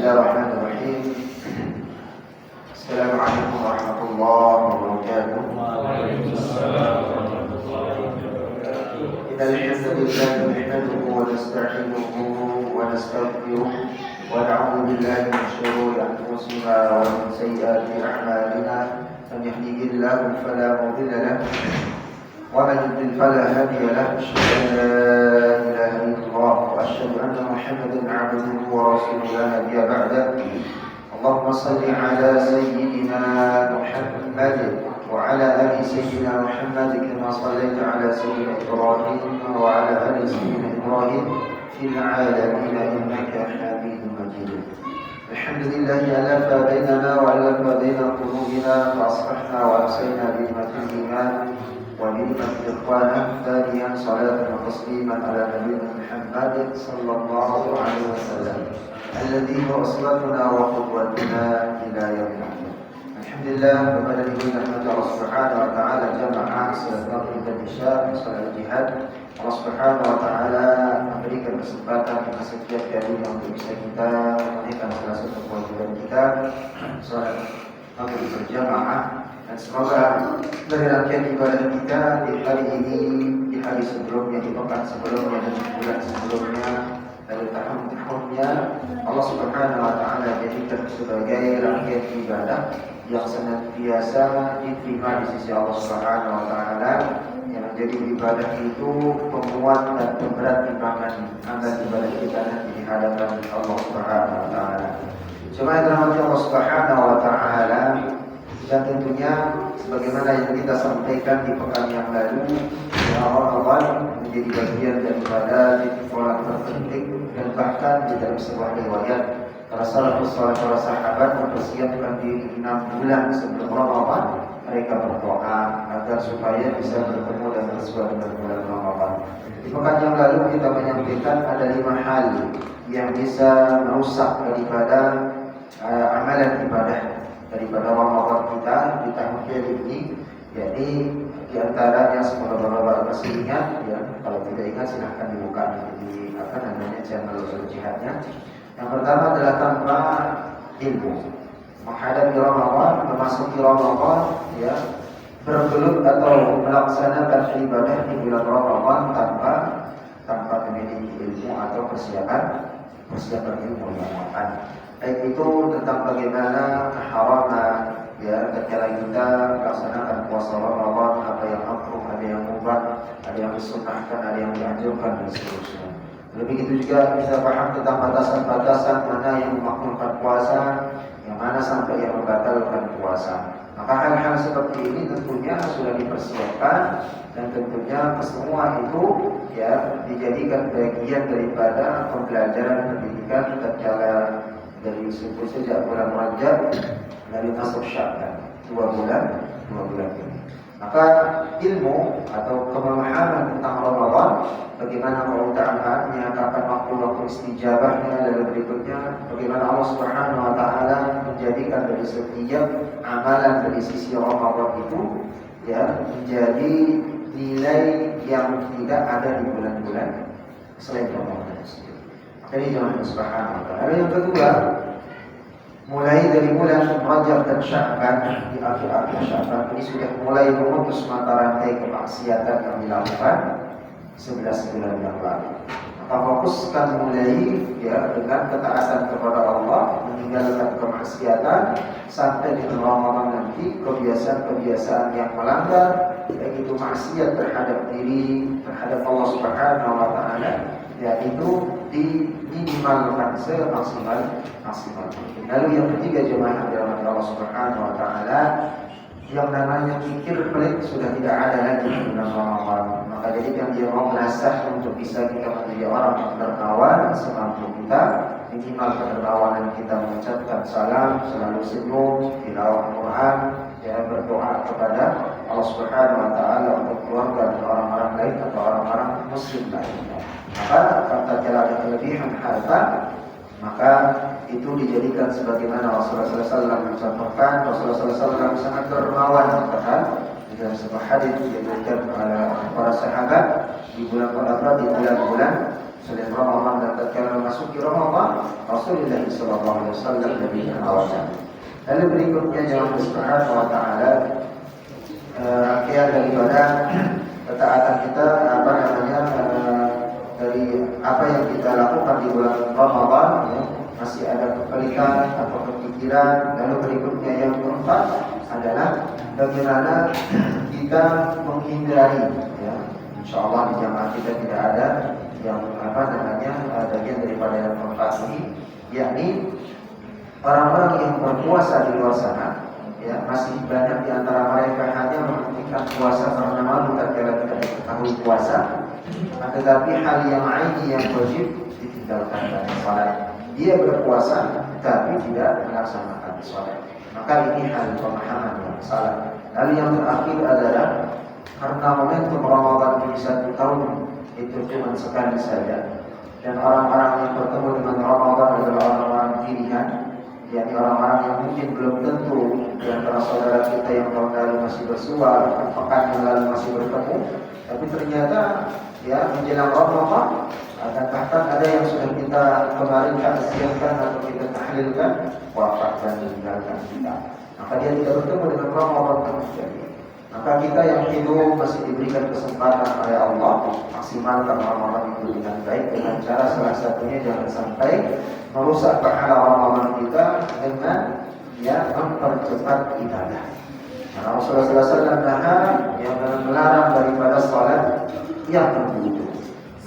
Bismillahirrahmanirrahim. Assalamualaikum warahmatullahi wabarakatuh. Waalaikumsalam warahmatullahi wabarakatuh. Innal hamdalillah nahmaduhu wa nasta'inuhu wa nastaghfiruh wa na'udzu billahi min shururi anfusina wa min sayyiati a'malina. Man yahdihillahu fala mudilla lahu wa man yudlil fala hadiya lahu. Asyhadu an la ilaha illallah wa asyhadu anna Muhammadan 'abduhu wa rasuluhu la nabiyya ba'dahu. اللهم صل على سيدنا محمد وعلى آل سيدنا محمد كما صليت على سيدنا إبراهيم وعلى آل سيدنا إبراهيم في العالمين إنك حميد مجيد. الحمد لله ألف بيننا وألف بين قلوبنا فأصبحنا وأمسينا بنعمة الإيمان ونعمة الإخوان. ثانيا صلاة وتسليما على نبينا محمد صلى الله عليه وسلم الذي هو أسوتنا وقدوتنا إلى يوم الدين. Alhamdulillah, kepada ibu rahmat Allah Subhanahu wa taala jamaah salat maghrib dan isya salat jihad. Allah Subhanahu wa taala memberikan kesempatan kepada setiap harinya untuk bisa kita menunaikan salah satu kewajiban kita, salat maghrib berjamaah, dan semoga dari rangkaian ibadah kita di hari ini, di hari sebelumnya, di pekan sebelumnya dan di bulan sebelumnya, dari tahun-tahunnya, Allah Subhanahu wa taala jadikan sebagai rangkaian ibadah yang senantiasa diterima di sisi Allah Subhanahu wa taala, yang menjadi ibadah itu penguat dan pemberat timbangan amal ibadah kita nanti di hadapan Allah Subhanahu wa taala. Cuma yang dirahmati Allah Subhanahu wa taala, dan tentunya sebagaimana yang kita sampaikan di pekan yang lalu, Ramadan menjadi bagian daripada titik-titik terpenting, dan bahkan di dalam sebuah riwayat para salafus saleh, para sahabat mempersiapkan diri 6 bulan sebelum Ramadan. Mereka berdoa agar supaya bisa bertemu dan bersuara dengan bulan Ramadan. Di pekan yang lalu kita menyampaikan ada 5 hal yang bisa merusak daripada amalan ibadah daripada Ramadan kita di tahun ini, yakni di antaranya, semoga Bapak-bapak masih ingat ya, kalau tidak ingat silahkan dibuka di channel jihadnya. Yang pertama adalah tanpa ilmu menghadapi Ramadan, memasuki Ramadan ya, bergelut atau melaksanakan ibadah di bulan Ramadan tanpa memiliki ilmu atau persiapan ilmu yang matang. Baik itu tentang bagaimana keharaman ya ketika kita melaksanakan puasa Ramadan, apa yang makruh, ada yang mubah, ada yang disunnahkan, ada yang dianjurkan dan seterusnya. Lebih itu juga bisa paham tentang batasan-batasan mana yang memakruhkan puasa, yang mana sampai yang membatalkan puasa. Maka hal-hal seperti ini tentunya sudah dipersiapkan, dan tentunya semua itu ya dijadikan bagian daripada pembelajaran pendidikan tatkala dari sejak bulan Rajab dari masuk Sya'ban 2 bulan ini. Maka ilmu atau pemahaman tentang Ramadan, bagaimana keutamaannya, kapan waktu istijabahnya, dan berikutnya bagaimana Allah Subhanahu wa taala menjadikan dari setiap amalan dari sisi Ramadan itu ya menjadi nilai yang tidak ada di bulan-bulan selain Ramadan sendiri. Jadi jangan Subhanahu wa taala. Yang kedua, mulai dari bulan Rajab dan Sya'ban, di akhir-akhir Sya'ban ini sudah mulai memutus mata rantai kemaksiatan yang dilakukan 11 bulan yang lalu. Maka fokuskan mulai ya dengan ketaatan kepada Allah, meninggalkan kemaksiatan, sampai di Ramadan nanti kebiasaan-kebiasaan yang melanggar, baik itu maksiat terhadap diri, terhadap Allah Subhanahu wa taala, yaitu diminimalkan semaksimal mungkin. Lalu yang ketiga, jemaah dirahmati Allah Subhanahu wa taala, yang namanya pikir pelik sudah tidak ada lagi di bulan Ramadan. Maka jadikan dia mau belajar untuk bisa kita menjadi orang yang dermawan semampu kita, minimal kedermawanan kita mengucapkan salam, selalu senyum, tilawah Quran, ya, berdoa kepada Allah Subhanahu wa taala untuk keluarga dan orang-orang lain atau orang-orang muslim lainnya. Maka apabila ada kelebihan harta, maka itu dijadikan sebagaimana Rasulullah SAW mencontohkan. Rasulullah SAW sangat dermawan, katakan di dalam sebuah hadis diberikan oleh para sahabat, di bulan-bulan selain Ramadan dan tatkala memasuki Ramadan Rasulullah sallallahu alaihi wasallam lebih awal. Lalu berikutnya jangan Subhanahu wa taala rangkaian daripada ketaatan kita dari apa yang kita lakukan di bulan Ramadan ya, masih ada kepelikan atau kepikiran. Lalu berikutnya yang keempat adalah bagaimana kita menghindari ya. Insyaallah di jamaah kita tidak ada yang bagian daripada yang keempat ini, yakni orang-orang yang berpuasa di luar sana ya, masih banyak di antara mereka hanya menghentikan puasa karena malu tatkala tidak diketahui puasa. Tetapi hal yang aini yang wajib ditinggalkan dari salat. Dia berpuasa tapi tidak melaksanakan salat. Maka ini hal pemahaman yang salah. Lalu yang terakhir adalah karena momentum Ramadan di 1 tahun itu cuma sekali saja, dan orang-orang yang bertemu dengan Ramadan adalah orang-orang pilihan, yakni orang-orang yang mungkin belum tentu di antara saudara kita yang tahun lalu masih bersua, pekan yang lalu masih bertemu, tapi ternyata ya menjelang Ramadan dan bahkan ada yang sudah kita kemarin siapkan atau kita tahlilkan wafat dan meninggalkan kita. Maka dia tidak bertemu dengan Ramadan terjadi. Maka kita yang hidup masih diberikan kesempatan oleh Allah, maksimalkan Ramadan itu dengan baik dengan cara salah satunya jangan sampai merusak pahala Ramadan kita dengan ya mempercepat ibadah. Karena Rasulullah SAW yang melarang daripada salat yang berburu.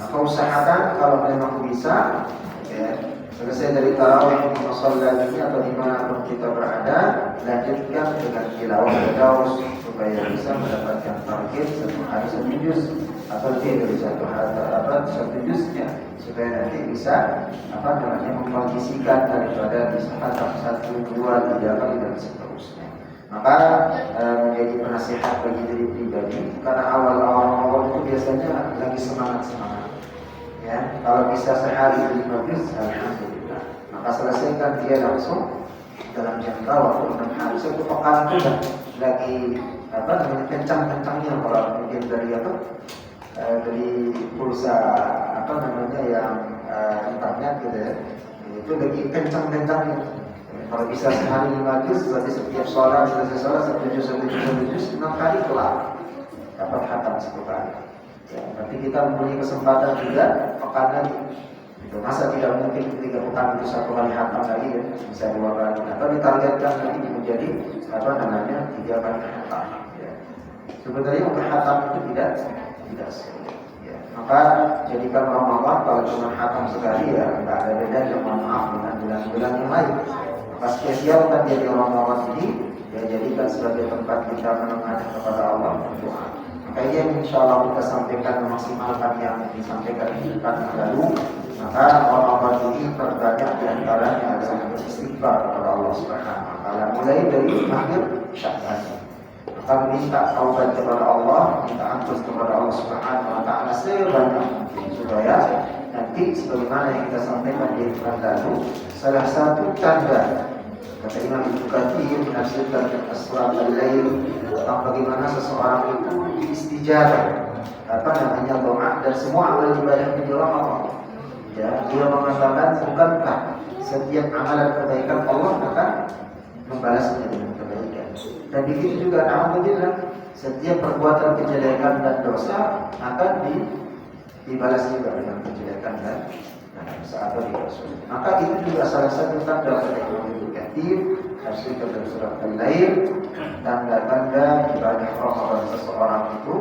Maka usahakan kalau memang bisa ya, selesai dari tarawih di musalla ini atau dimanapun kita berada, lanjutkan dengan tilawah terus supaya bisa mendapatkan target satu hari 1 juz atau lebih dari satu juznya, supaya nanti bisa mengkondisikan daripada bisa khatam 1, 2, 3 kali dan seterusnya. Maka menjadi penasihat bagi diri pribadi, karena awal-awal itu biasanya lagi semangat-semangat. Ya, kalau bisa sehari 5 juz, alhamdulillah. Maka selesaikan dia langsung dalam jangka waktu 6 hari. Satu pekan sudah lagi kencang-kencangnya kalau mungkin dari pulsa yang internet gitu ya. Itu lagi kencang-kencangnya. Kalau bisa sehari 5 juz, berarti setiap sholat selesai sholat 1 juz, 6 hari kelar dapat khatam 1 kali. Ya, berarti kita mempunyai kesempatan juga pekan lagi. Itu masa tidak mungkin 3 pekan itu 1 kali khatam lagi ya, bisa 2 kali. Atau ditargetkan lagi menjadi 3 kali khatam. Ya. Sebenarnya untuk khatam itu tidak sulit. Ya. Maka jadikan Ramadan kalau cuma khatam sekali ya tidak ada bedanya, mohon maaf, dengan bulan-bulan yang lain. Maka spesialkan dia di Ramadan ini, ya jadikan sebagai tempat kita menengadah kepada Allah berdoa. Maka ini yang insya Allah kita sampaikan memaksimalkan yang disampaikan di depan yang lalu. Maka Ramadan ini terbanyak diantaranya adalah beristighfar kepada Allah Subhanahu wa taala mulai dari akhir Sya'ban. Maka minta taubat kepada Allah, minta ampun kepada Allah Subhanahu wa taala sebanyak mungkin supaya nanti sebagaimana yang kita sampaikan di depan lalu, salah satu tanda kata Imam Ibnu Katsir menafsirkan surat Al-Lail tentang bagaimana seseorang itu istijabah doa dan semua amal ibadah di Ramadan. Ya, dia mengatakan bukankah setiap amalan kebaikan Allah akan membalasnya dengan kebaikan. Dan begitu juga alhamdulillah setiap perbuatan kejelekan dan dosa akan dibalas juga dengan kejelekan dan dosa atau dosa. Maka itu juga salah satu tanda kata Imam Ibnu Katsir tafsir dari surat Al-Lail, tanda-tanda ibadah Ramadan seseorang itu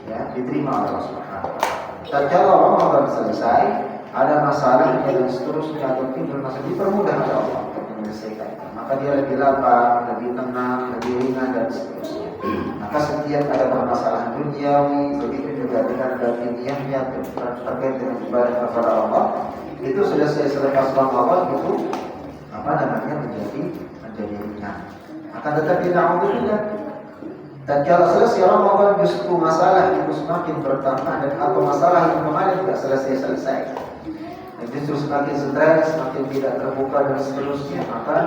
ya diterima oleh Allah Subhanahu wa taala. Tatkala Ramadan selesai, ada masalah dan seterusnya atau timbul masalah, dipermudah oleh Allah untuk menyelesaikan. Maka dia lebih lapang, lebih tenang, lebih ringan dan seterusnya. Maka setiap ada permasalahan duniawi, begitu juga dengan batiniahnya terkait dengan ibadah kepada Allah, itu selesai selepas Ramadan itu menjadi ringan. Akan tetapi alhamdulillah tatkala selesai Ramadan justru masalah itu semakin bertambah, dan atau masalah yang kemarin tidak selesai. Dan justru semakin stres, semakin tidak terbuka dan seterusnya. Maka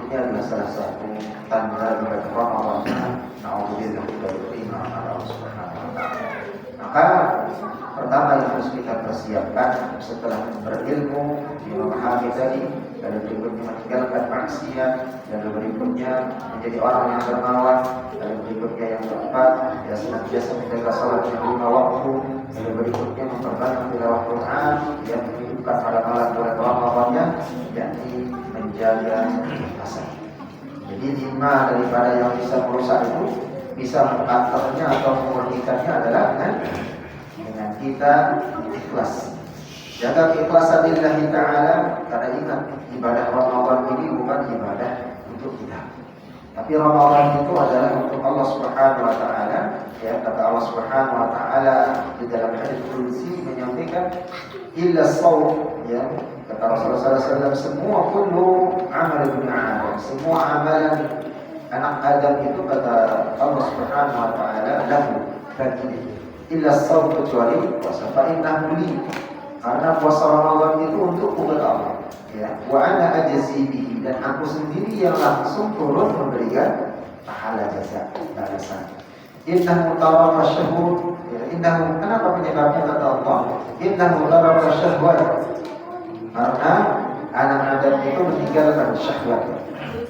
ini adalah salah satu tanda ibadah Ramadan. Alhamdulillah kita diterima oleh Allah Subhanahu wa taala. Maka pertama yang harus kita persiapkan setelah berilmu, memahami tadi, dan berikutnya meninggalkan maksiat, dan berikutnya menjadi orang yang dermawan, dan berikutnya yang keempat ya senantiasa menjaga salat yang 5 waktu, dan berikutnya memperbanyak tilawah Quran yang menghidupkan malam-malam bulan Ramadannya, yakni menjaga ikhlasan. Jadi 5 daripada yang bisa merusak itu, bisa mengkantornya atau memurnikannya adalah dengan kita ikhlas. Jaga keikhlasan lillahi ta'ala, karena ingat ibadah Ramadan ini bukan ibadah untuk kita, tapi Ramadan itu adalah untuk Allah Subhanahu wa taala. Ya, kata Allah Subhanahu wa taala di dalam hadis qudsi menyampaikan illa shaum, ya, kata Rasulullah SAW, semua kullu amal ibn Adam, semua amalan anak Adam itu kata Allah Subhanahu wa taala lahu, bagi illa shaum, kecuali puasa. Fa innahu li, karena puasa Ramadan itu untuk kata Allah, ya, wa ana ajzi bihi, dan aku sendiri yang langsung turun memberikan pahala jasa balasan. Innahu taraka syahud, ya, innahu, kenapa penyebabnya kata Allah innahu taraka syahwat, karena anak Adam itu meninggalkan syahwat,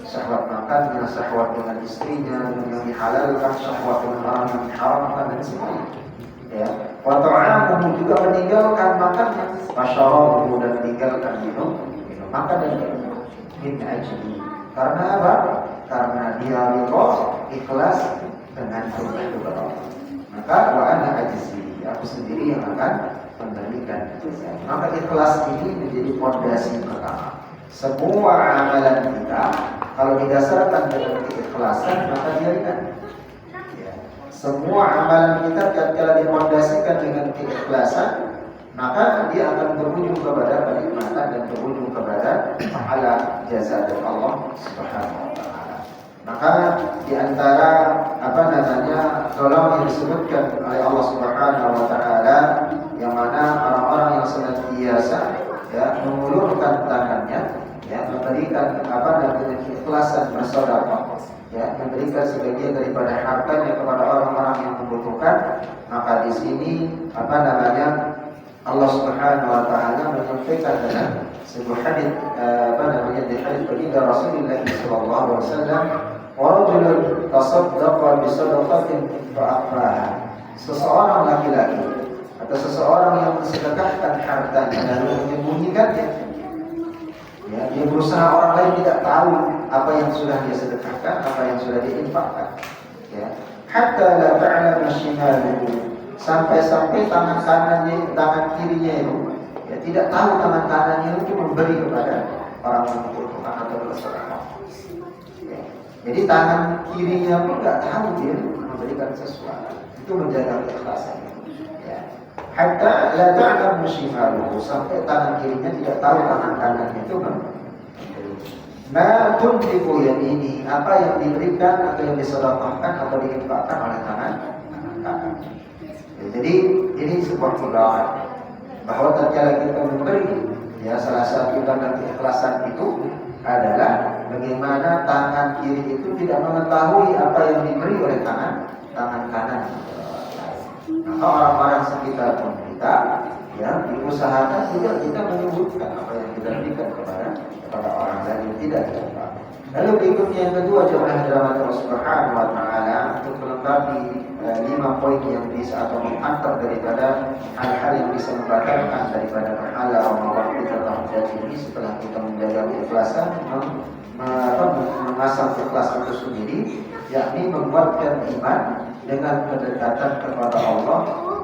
syahwat makan, syahwat dengan istrinya dengan yang dihalalkan, syahwat dengan orang yang diharamkan, dan sebagainya. Ya, wa ta'amuhu, juga meninggalkan makannya, wa syarabuhu, dan meninggalkan minum makan dan minum. Min ajli, karena apa? Karena dia ridha, ikhlas dengan perintah kepada Allah. Maka wa ana ajzi, aku sendiri yang akan memberikan itu. Maka ikhlas ini menjadi fondasi pertama. Semua amalan kita kalau didasarkan dengan keikhlasan, maka dia ringan. Semua amalan kita tatkala difondasikan dengan keikhlasan, maka dia akan berujung kepada kenikmatan dan berujung kepada pahala jasa dari Allah Subhanahu wa taala. Maka di antara golongan yang disebutkan oleh Allah Subhanahu wa taala, yang mana orang-orang yang senantiasa ya mengulurkan tangannya, ya memberikan dengan keikhlasan bersedekah, ya memberikan sebagian daripada hartanya kepada orang-orang yang membutuhkan. Maka di sini Allah Subhanahu wa taala menyampaikan dalam sebuah hadis di hadis baginda Rasulullah sallallahu alaihi wasallam, wa rajulun tasaddaqa bi sadaqatin fa akhfaha, seseorang laki-laki atau seseorang yang mensedekahkan hartanya lalu menyembunyikannya. Ya, dia berusaha orang lain tidak tahu apa yang sudah dia sedekahkan, apa yang sudah dia infakkan. Ya, hatta la ta'lamu shimaluhu, sampai-sampai tangan kanannya, tangan kirinya itu ya tidak tahu tangan kanannya itu memberi kepada orang yang membutuhkan atau bersedekah. Ya, jadi tangan kirinya pun nggak tahu dia memberikan sesuatu. Itu menjaga keikhlasan. Ya, hatta la ta'lamu shimaluhu, sampai tangan kirinya tidak tahu tangan kanannya itu memberi. Ma tunfiqu yamini, apa yang diberikan atau yang disedekahkan atau diinfakkan oleh tangan kanan. Ya, jadi ini sebuah pedoman bahwa tatkala kita memberi, ya salah satu tanda keikhlasan itu adalah bagaimana tangan kiri itu tidak mengetahui apa yang diberi oleh tangan kanan. Maka orang-orang sekitar pun kita ya diusahakan juga kita menyebutkan apa yang kita berikan kepada orang lain yang tidak kita. Lalu berikutnya yang kedua, jemaah dirahmati Allah Subhanahu wa taala, untuk melengkapi 5 poin yang bisa atau menghantar daripada hal-hal yang bisa membatalkan daripada pahala Ramadan kita tahun ini setelah kita menjaga keikhlasan, mengasah keikhlasan itu sendiri, yakni menguatkan iman dengan kedekatan kepada Allah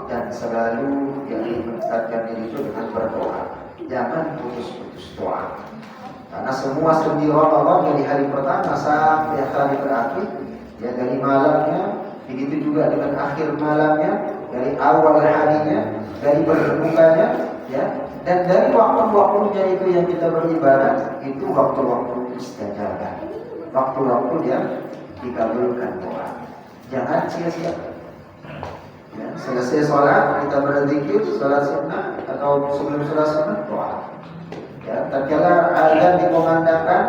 dan selalu yakni mendekatkan diri itu dengan berdoa. Jangan putus-putus doa. Karena semua sendi Ramadan dari hari pertama sampai hari terakhir, ya dari malamnya, begitu juga dengan akhir malamnya, dari awal harinya, dari berbukanya, ya, dan dari waktu-waktunya itu yang kita beribadah, itu waktu-waktu istajabah, waktu-waktu yang dikabulkan doa. Jangan sia-sia. Ya, selesai sholat kita berzikir, sholat sunnah atau sebelum sholat sunnah doa. Ya, tatkala azan dikumandangkan,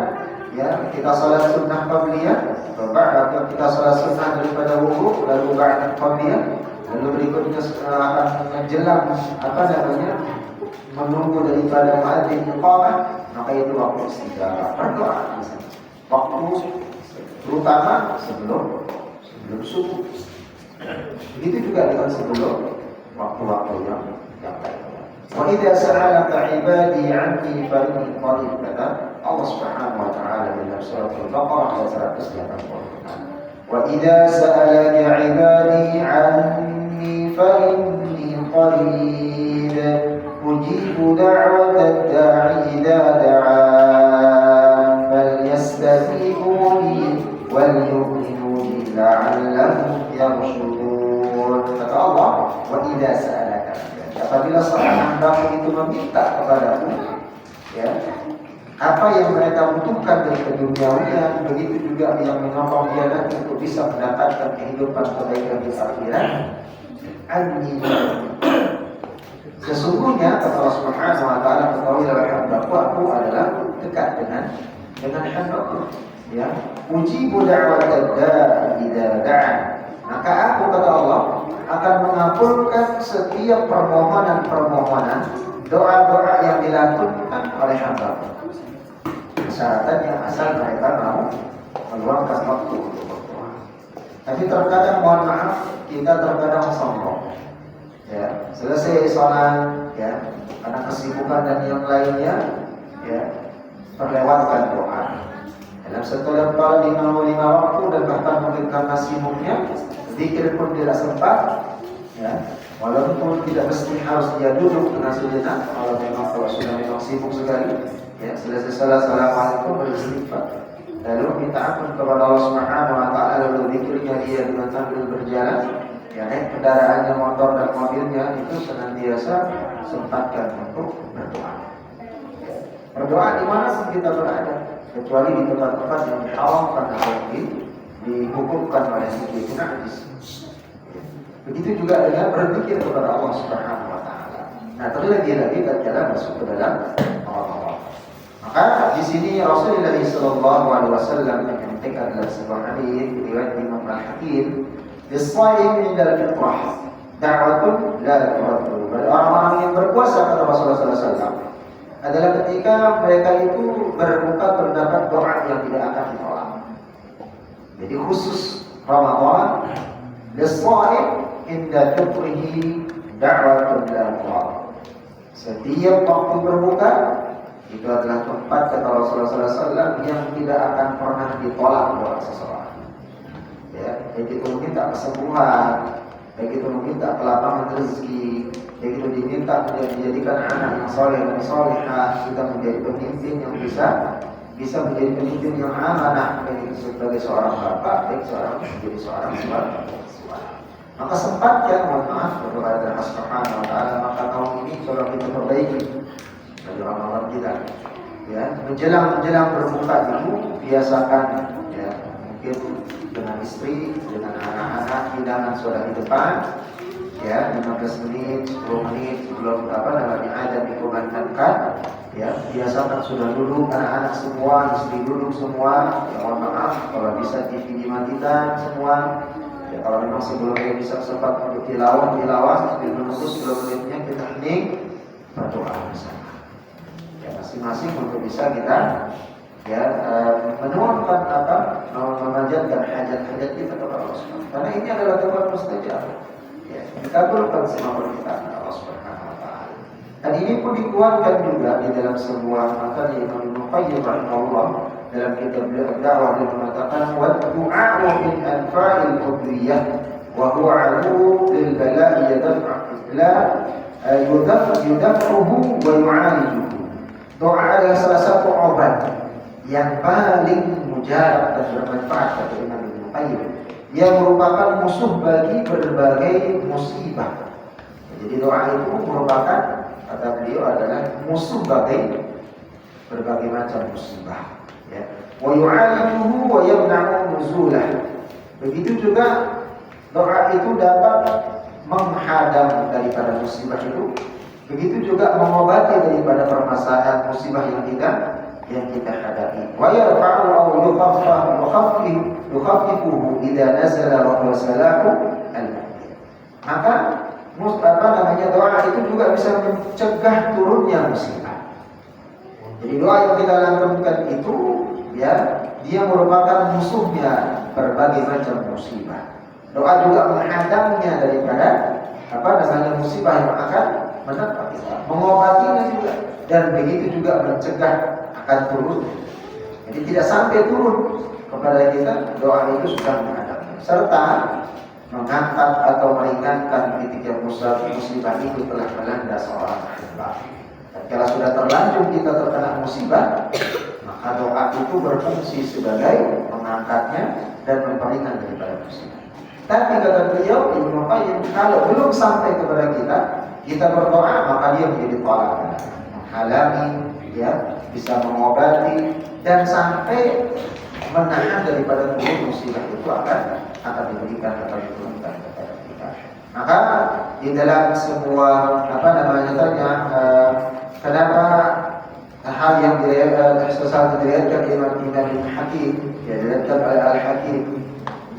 ya kita sholat sunnah qabliyah, atau kita sholat sunnah daripada wudu lalu ba'da qabliyah, Lalu berikutnya akan menjelang menunggu daripada muadzin iqamah, maka itu waktu istirahat, berdoa di sana. Waktu terutama sebelum subuh. Begitu juga dengan sebelum waktu-waktu yang lainnya. Wa idza sa'alaka 'ibadi 'anni fa inni qarib, kata Allah Subhanahu wa taala dalam surat Al-Baqarah ayat 186. Wa idza sa'alaka 'ibadi 'anni fa inni qarib ujibu da'watad da'i idza da'an falyastajibu li wal yu'minu bi la'allahum yarshudun. Kata Allah, wa idza sa'alaka, apabila seorang hamba itu meminta kepadaku, ya, apa yang mereka butuhkan dari keduniawian, begitu juga yang menolong dia nanti untuk bisa mendapatkan kehidupan kebaikan di akhirat. Anni, sesungguhnya kata Allah Subhanahu wa taala, ketahuilah hambaku, aku adalah dekat dengan hambaku, ya. Ujibu da'watad da'i idza da'an, maka aku, kata Allah, akan mengabulkan setiap permohonan, doa-doa yang dilakukan oleh hambaku. Syaratnya asal mereka mau meluangkan waktu untuk berdoa. Tapi terkadang, mohon maaf, kita terkadang sombong. Ya, selesai sholat, ya, karena kesibukan dan yang lainnya, ya, terlewatkan doa. Dalam setiap kali 5 waktu dan bahkan mungkin karena sibuknya, zikir pun tidak sempat, ya. Walaupun tidak mesti harus dia duduk dengan sejenak, kalau sudah memang sibuk sekali, ya, selesai salat assalamualaikum beristighfar, lalu minta ampun kepada Allah Subhanahu wa taala, lalu zikirnya dia dengan sambil berjalan, ya, naik kendaraannya, motor dan mobilnya, itu senantiasa sempatkan untuk berdoa. Berdoa di mana pun kita berada, kecuali di tempat-tempat yang diharamkan atau dihukumkan oleh itu najis. Begitu juga dengan berzikir kepada Allah Subhanahu wa taala. Nah, terlebih-lagi tatkala masuk ke dalam Ramadan. Maka di sini Rasulullah sallallahu alaihi wasallam menyampaikan dalam sebuah hadis riwayat Imam Al-Hakim, "Bis-shaim 'inda al-fitrah da'watun la turaddu." Orang-orang yang berpuasa, kata Rasulullah sallallahu alaihi wasallam, adalah ketika mereka itu berbuka terdapat doa yang tidak akan ditolak. Jadi khusus Ramadan, bis-shaim 'inda fitrihi da'watun la turaddu. Setiap waktu berbuka itu adalah tempat, kata Rasulullah SAW, yang tidak akan pernah ditolak doa seseorang. Ya, baik itu meminta kesembuhan, baik itu meminta kelapangan rezeki, baik itu diminta menjadikan anak yang soleh dan solehah, kita menjadi pemimpin yang bisa menjadi pemimpin yang amanah, baik sebagai seorang bapak, baik menjadi seorang suami. Maka sempatkan, mohon maaf, berdoa kepada Allah Subhanahu wa taala. Maka tahun ini coba kita perbaiki bagi orang-orang kita, ya, menjelang berbuka itu biasakan, ya, mungkin dengan istri, dengan anak-anak, hidangan sudah di depan, ya, 15 menit, 10 menit sebelum azan dikumandangkan, ya, biasakan sudah duduk anak-anak semua, istri duduk semua, ya, mohon maaf kalau bisa TV dimatikan semua. Ya, kalau memang sebelumnya bisa sempat untuk tilawah sambil menunggu 10 menitnya kita hening berdoa bersama. Ya, masing-masing untuk bisa kita, ya, menuangkan memanjatkan hajat-hajat kita kepada Allah Subhanahu. Karena ini adalah tempat mustajab. Ya, dikabulkan semua permintaan Allah Subhanahu wa taala. Dan ini pun dikuatkan juga di dalam sebuah materi Imam Ibnu Qayyim rahimahullah dalam kitab Ad-Da'wah, dia mengatakan wa du'a'u min anfa'il qudriyah wa huwa 'alu lil bala'i yudaf'uhu wa yu'alijuhu. Doa adalah salah satu obat yang paling mujarab dan bermanfaat, kata Imam Ibnu Qayyim, yang merupakan musuh bagi berbagai musibah. Jadi doa itu merupakan, kata beliau, adalah musuh bagi berbagai macam musibah. Ya. Wa yu'alijuhu wa yamna'u nuzulah. Begitu juga doa itu dapat menghadang daripada musibah itu. Begitu juga mengobati daripada permasalahan musibah yang kita hadapi. Wa yarfa'u aw yukhaffifuhu idza nazala wa huwa salahu al-mu'min. maka doa itu juga bisa mencegah turunnya musibah. Jadi doa yang kita lakukan itu ya, dia merupakan musuhnya berbagai macam musibah. Doa juga menghadangnya daripada musibah yang akan menimpa kita, mengobatinya juga, dan begitu juga mencegah akan turun. Jadi tidak sampai turun kepada kita, doa itu sudah menghadangnya, serta mengangkat atau meringankan ketika musibah itu telah melanda seorang hamba. Dan kalau sudah terlanjur kita terkena musibah, maka doa itu berfungsi sebagai mengangkatnya dan memperingan daripada musibah. Tapi kata beliau Ibnu Qayyim, kalau belum sampai kepada kita berdoa, maka dia menjadi tolak, menghalangi, ya, bisa mengobati dan sampai menahan daripada turun musibah itu akan diberikan atau diturunkan kepada kita. Maka di dalam sebuah kenapa hal yang diriwayatkan Imam Hakim, diriwayatkan oleh Al-Hakim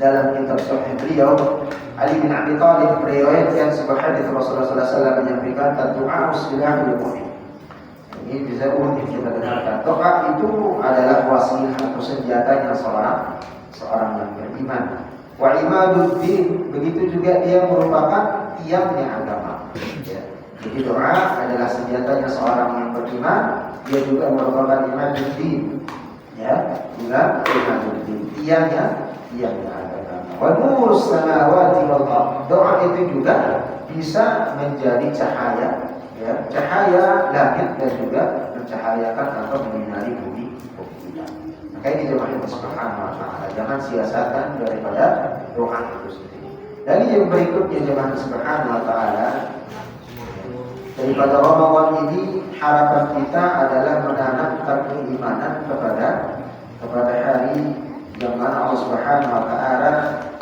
dalam kitab Sahih beliau, Ali bin Abi Thalib meriwayatkan sebuah hadis Rasulullah SAW menyampaikan doa silahul mu'min. Ini bisa unik kita dengarkan. Doa itu adalah wasilah atau senjatanya seorang yang beriman. Wa imaduddin, begitu juga dia merupakan tiangnya agama. Ya. Jadi doa adalah senjatanya seorang yang beriman, dia juga merupakan imaduddin. Ya, juga imaduddin, tiangnya agama. Wa nurus samawati wal ardh. Doa itu juga bisa menjadi cahaya, ya, cahaya langit dan juga mencahayakan atau menyinari bumi kita. Maka ini jemaah yang subhanahu wa ta'ala, jangan sia-siakan daripada doa itu sendiri. Dan yang berikutnya jemaah subhanahu wa ta'ala, daripada Ramadan ini harapan kita adalah menanamkan keimanan kepada hari yang mana Allah Subhanahu wa ta'ala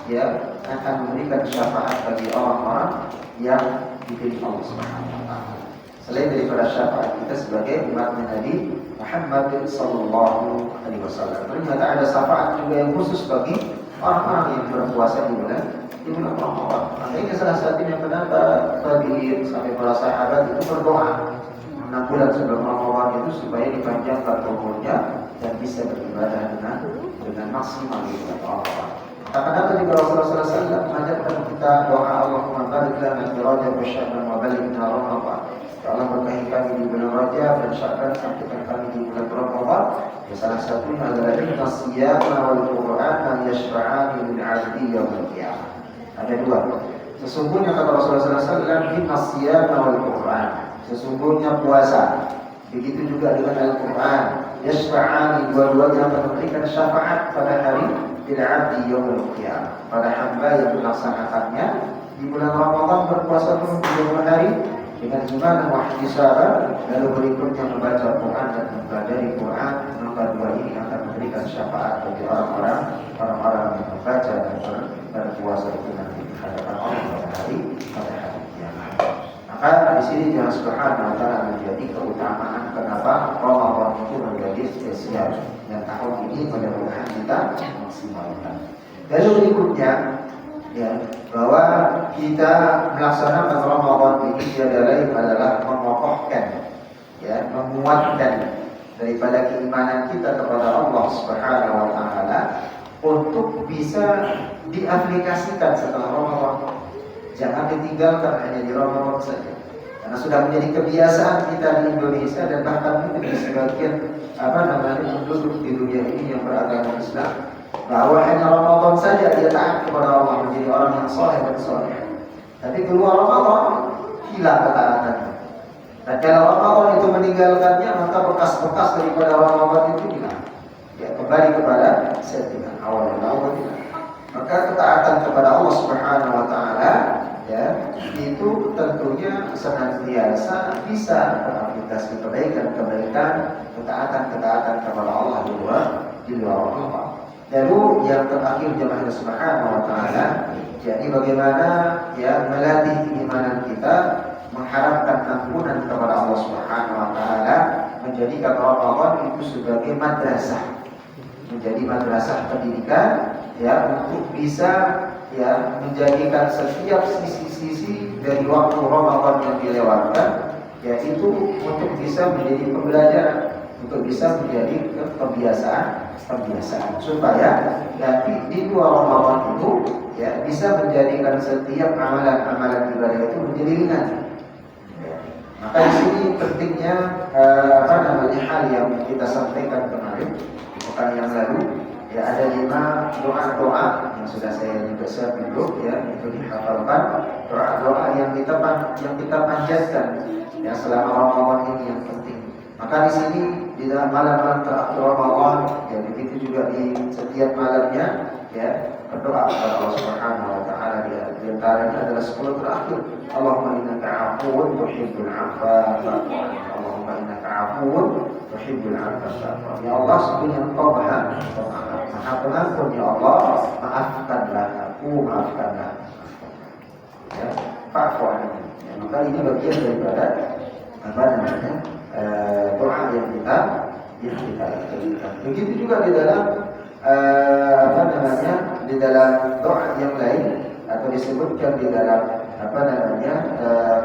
ya akan memberikan syafaat bagi orang-orang yang dipilih Allah Subhanahu wa ta'ala. Selain daripada syafaat kita sebagai umat Nabi Muhammad sallallahu alaihi wasallam, ternyata ada syafaat juga yang khusus bagi orang-orang yang berpuasa di bulan Ramadan. Makanya salah satunya kenapa bagi sampai para sahabat itu berdoa 6 bulan sebelum Ramadan itu supaya dipanjangkan umurnya dan bisa beribadah dengan maksimal di bulan Ramadan. Kadang-kadang juga Rasulullah SAW mengajarkan kita doa Allahumma barik lana fi Rajab wa Sya'ban wa balighna Ramadan. Ya Allah, berkahi kami di bulan Rajab dan Sya'ban, sampaikan kami di bulan Ramadan. Ya, salah satunya adalah inna siyama wal Qur'ana yashfa'ani lil 'abdi yaumil qiyamah. Ada dua. Sesungguhnya kata Rasulullah SAW, inna siyama wal Qur'an. Sesungguhnya puasa, begitu juga dengan Al-Quran, yashfa'ani, dua-duanya akan memberikan syafaat pada hari abdi yaumil qiyamah, pada hamba yang melaksanakannya di bulan Ramadan, berpuasa penuh 30 hari dengan iman dan ihtisaban, lalu berikutnya membaca Al-Quran dan mempelajari Quran. Maka dua ini akan memberikan syafaat bagi orang-orang yang membaca dan berpuasa itu nanti di hadapan Allah pada hari kiamat. Maka di sini jangan subhanahu wa ta'ala menjadi keutamaan kenapa Ramadan itu menjadi spesial, dan tahun ini mudah-mudahan kita maksimalkan. Lalu berikutnya ya, bahwa kita melaksanakan Ramadan ini adalah mengokohkan, ya, menguatkan daripada keimanan kita kepada Allah Subhanahu wa ta'ala untuk bisa diaplikasikan setelah Ramadan. Jangan ditinggalkan hanya di Ramadan saja, karena sudah menjadi kebiasaan kita di Indonesia dan bahkan mungkin di sebagian penduduk di dunia ini yang beragama Islam, bahwa hanya Ramadan saja dia taat kepada Allah, menjadi orang yang soleh dan soleh. Tapi keluar Ramadan hilang ketaatannya. Dan kalau Ramadan itu meninggalkannya, maka bekas-bekas daripada Ramadan itu hilang. Ya, kembali kepada settingan awal. Maka ketaatan kepada Allah Subhanahu wa ta'ala, ya, itu tentunya senantiasa bisa beraplikasi kebaikan-kebaikan, ketaatan kepada Allah di luar Ramadan. Lalu yang terakhir jemaah Subhanahu wa ta'ala, jadi bagaimana ya melatih keimanan kita, mengharapkan ampunan kepada Allah Subhanahu wa ta'ala, menjadikan Ramadan itu sebagai madrasah, menjadi madrasah pendidikan, ya, untuk bisa ya menjadikan setiap sisi-sisi dari waktu Ramadan yang dilewatkan, yaitu untuk bisa menjadi pembelajaran, untuk bisa menjadi kebiasaan supaya nanti di luar Ramadan itu ya bisa menjadikan setiap amalan-amalan ibadah itu menjadi ringan. Ya. Maka di sini pentingnya hal yang kita sampaikan kemarin pekan yang lalu, ya ada 5 doa-doa yang sudah saya juga share dulu, ya itu dihafalkan, doa-doa yang kita panjatkan ya selama Ramadan ini yang penting. Maka di sini di dalam malam-malam terakhir Ramadan, ya begitu juga di setiap malamnya, ya berdoa kepada Allah Subhanahu wa taala, di antaranya adalah 10 terakhir. Allahumma innaka 'afuwun tuhibbul 'afwa fa'fu 'anni. Allahumma innaka 'afuwun tuhibbul 'afwa fa'fu 'anni. Ya Allah, sesungguhnya Engkau Maha Pengampun, ya Allah, maafkanlah aku, maafkanlah. Ya, fa'fu 'anni. Ya, maka ini bagian daripada doa yang kita lakukan. Begitu juga di dalam di dalam doa yang lain, atau disebutkan di dalam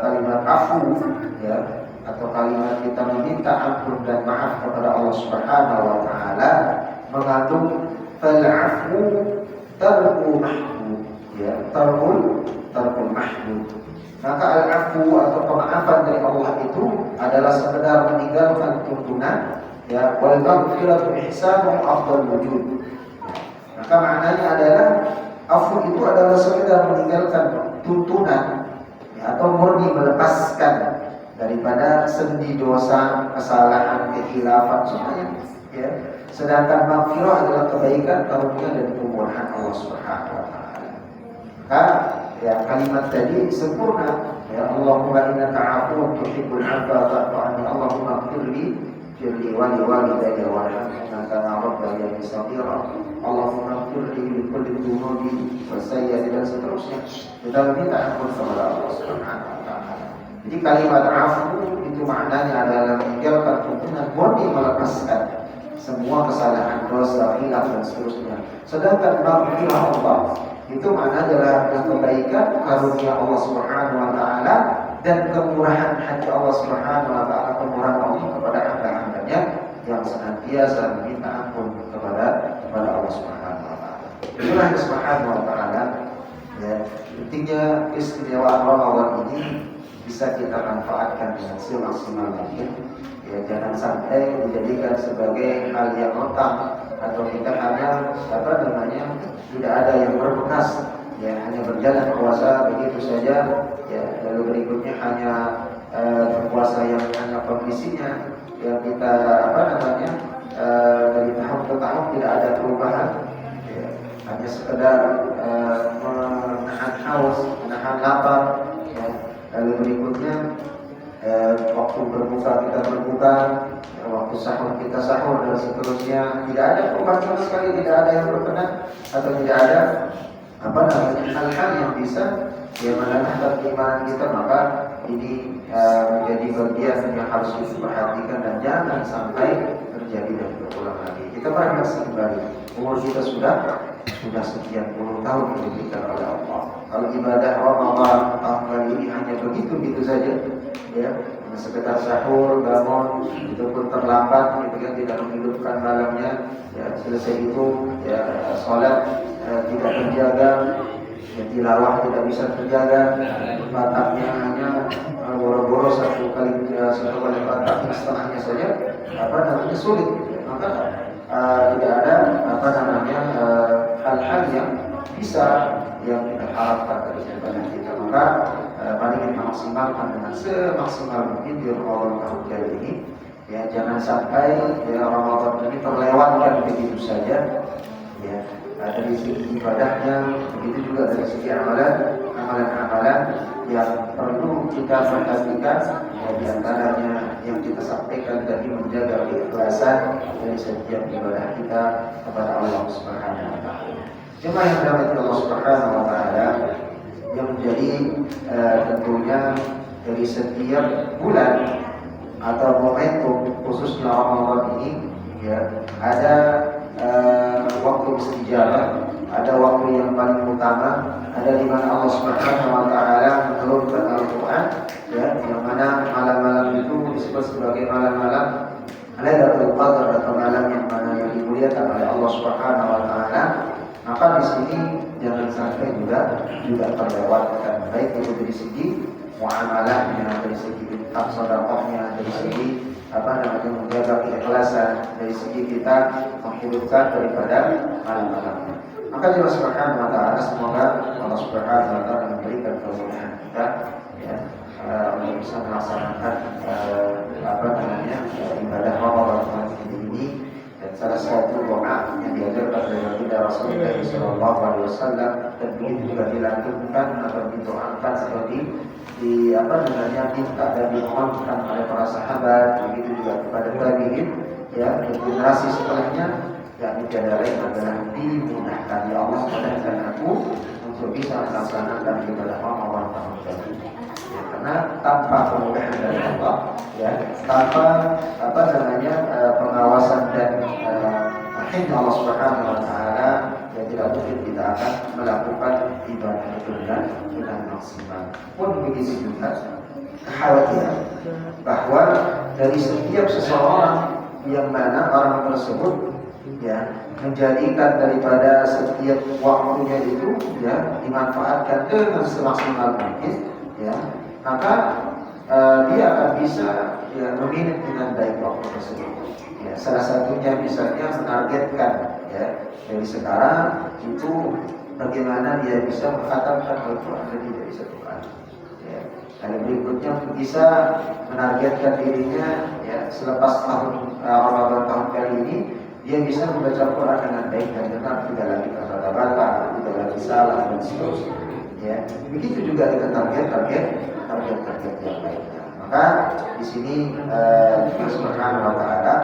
kalimat afu, ya, atau kalimat kita meminta ampun dan maaf kepada Allah Subhanahu wa taala, mengandung fal-'afwu tarku mahbub, ya, tarkul mahbub. Maka al-'afwu atau pemaafan dari Allah itu adalah sekedar meninggalkan tuntunan, ya, wal maghfiratu ihsanu afdal wujud. Maka maknanya adalah afu itu adalah sekedar meninggalkan tuntunan, ya, atau murni melepaskan daripada sendi dosa, kesalahan, kekhilafan semuanya, ya. Sedangkan maghfirah adalah kebaikan, karunia dan kemurahan Allah Subhanahu wa taala. Maka ya kalimat tadi sempurna, ya, Allahumma innaka 'afuwun tuhibbul 'afwa fa'fu 'anni. Allahumma ighfirli wa li walidayya warhamhuma kama rabbayani shaghira. Allahumma ighfirli li kulli dhunubi wa sayyi'ati, dan seterusnya. Kita minta ampun kepada Allah Subhanahu wa taala. Jadi kalimat afu itu maknanya adalah meninggalkan tuntunan, murni melepaskan semua kesalahan, dosa, khilaf dan seterusnya. Sedangkan maghfirah Allah itu maknanya adalah kebaikan, karunia Allah Subhanahu wa taala dan kemurahan hati Allah Subhanahu wa taala, kemurahan Allah kepada hamba-hambanya yang senantiasa meminta ampun kepada Allah Subhanahu wa taala. Itulah Subhanahu wa taala, ya, intinya keistimewaan Ramadan ini bisa kita manfaatkan dengan semaksimal mungkin. Ya, jangan sampai dijadikan sebagai hal yang otak, atau kita hanya tidak ada yang berbekas, ya, hanya berjalan puasa begitu saja, ya, lalu berikutnya hanya berpuasa yang hanya kondisinya, ya, kita dari tahun ke tahun tidak ada perubahan, ya, hanya sekedar menahan haus, menahan lapar, ya, lalu berikutnya waktu berbuka kita berbuka, ya, waktu sahur kita sahur dan seterusnya. Tidak ada perubahan sama sekali, tidak ada yang berkenan, atau tidak ada hal-hal yang bisa, ya, menanamkan keimanan kita. Maka ini menjadi bagian yang harus diperhatikan dan jangan sampai terjadi dan berulang lagi. Kita berhasil kembali, umur kita sudah sekian puluh tahun diberikan oleh Allah. Kalau ibadah Ramadan tahun kali ini hanya begitu saja, ya, sekedar sahur, bangun, itu pun terlambat, gitu kan, tidak menghidupkan malamnya, ya, selesai itu, ya, sholat tidak terjaga, ya, tilawah tidak bisa terjaga, bataknya hanya boro-boro satu kali batak, setengahnya saja, sulit. Maka tidak ada hal-hal yang bisa yang kita harapkan dari ibadah kita. Maka mari kita maksimalkan dengan semaksimal mungkin di Ramadan tahun kali ini, ya, jangan sampai, ya, Ramadan ini terlewatkan begitu saja, ya, dari segi ibadahnya, begitu juga dari segi amalan-amalan yang perlu kita perhatikan, ya, di antaranya yang kita sampaikan tadi, menjaga keikhlasan dari setiap ibadah kita kepada Allah Subhanahu wa taala. Jemaah yang dirahmati Allah Subhanahu wa taala, yang menjadi tentunya dari setiap bulan atau momentum khususnya Ramadan ini, ya, ada waktu istijabah ada waktu yang paling utama, ada di mana Allah Subhanahu wa taala menurunkan Al-Qur'an, ya, yang mana malam-malam itu disebut sebagai malam-malam Lailatul Qadar atau malam yang mana yang dimuliakan oleh Allah Subhanahu wa taala. Maka di sini jangan sampai juga terlewatkan, baik itu dari segi muamalahnya, dari segi infak sedekahnya, dari segi menjaga keikhlasan, dari segi kita menghidupkan daripada malam-malamnya. Maka Allah Subhanahu wa taala, semoga Allah Subhanahu wa taala memberikan kemudahan kita, ya, untuk bisa melaksanakan ibadah Ramadan ini. Dan salah satu doa yang diajarkan oleh Nabi Rasulullah Sallallahu Alaihi Wasallam dan begitu juga dilanjutkan atau didoakan atau minta dan dimohonkan oleh para sahabat, begitu juga kepada tabi'in, ya, generasi setelahnya, yakni tiada lain adalah dimudahkan ya Allah mudahkan aku untuk bisa melaksanakan ibadah Ramadan tahun ini. Ya, karena tanpa kemudahan dari Allah, ya, tanpa pengawasan dan akhirnya Allah Subhanahu wa taala, ya, tidak mungkin kita akan melakukan ibadah itu dengan maksimal. Pun begitu juga kekhawatiran bahwa dari setiap seseorang yang mana orang tersebut, ya, menjadikan daripada setiap waktunya itu, ya, dimanfaatkan dengan semaksimal mungkin, ya, maka dia akan bisa, ya, meminit dengan baik waktu tersebut. Ya, salah satunya misalnya menargetkan, ya, dari sekarang itu bagaimana dia bisa mengkhatamkan Al-Quran lebih dari satu kali. Ya. Dan berikutnya bisa menargetkan dirinya, ya, selepas tahun Ramadan tahun kali ini dia bisa membaca Al-Quran dengan baik dan benar, tidak lagi terbata-bata, tidak lagi salah dan seterusnya. Ya, begitu juga dengan target-target yang lainnya. Maka di sini Allah Subhanahu wa taala